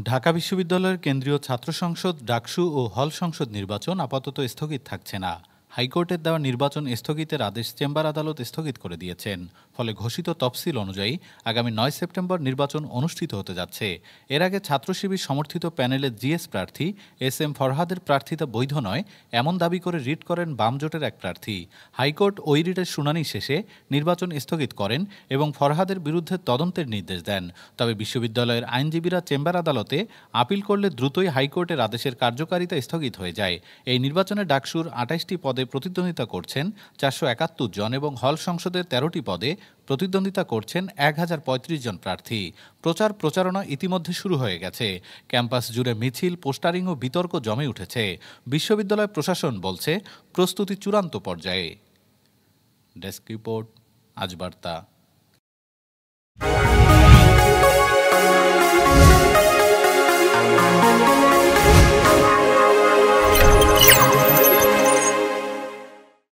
ঢাকা বিশ্ববিদ্যালয়ের কেন্দ্রীয় ছাত্র সংসদ, ডাকসু ও হল সংসদ নির্বাচন আপাতত স্থগিত থাকছে না। হাইকোর্টের দেওয়া নির্বাচন স্থগিতের আদেশ চেম্বার আদালত স্থগিত করে দিয়েছেন। ফলে ঘোষিত তফসিল অনুযায়ী আগামী ৯ সেপ্টেম্বর নির্বাচন অনুষ্ঠিত হতে যাচ্ছে। এর আগে ছাত্র শিবির সমর্থিত প্যানেলের জিএস প্রার্থী এস এম ফরহাদের প্রার্থিতা বৈধ নয় এমন দাবি করে রিট করেন বাম জোটের এক প্রার্থী। হাইকোর্ট ওই রিটের শুনানি শেষে নির্বাচন স্থগিত করেন এবং ফরহাদের বিরুদ্ধে তদন্তের নির্দেশ দেন। তবে বিশ্ববিদ্যালয়ের আইনজীবীরা চেম্বার আদালতে আপিল করলে দ্রুতই হাইকোর্টের আদেশের কার্যকারিতা স্থগিত হয়ে যায়। এই নির্বাচনে ডাকসুর ২৮টি পদে প্রতিদ্বন্দ্বিতা করছেন ৪৭১ জন এবং হল সংসদের ১৩টি পদে প্রতিদ্বন্দ্বিতা করছেন ১,০৩৫ জন প্রার্থী। প্রচারণা ইতিমধ্যে শুরু হয়ে গেছে। ক্যাম্পাস জুড়ে মিছিল, পোস্টারিং ও বিতর্ক জমে উঠেছে। বিশ্ববিদ্যালয় প্রশাসন বলছে প্রস্তুতি চূড়ান্ত পর্যায়ে। ডেস্ক রিপোর্ট, আজ বার্তা।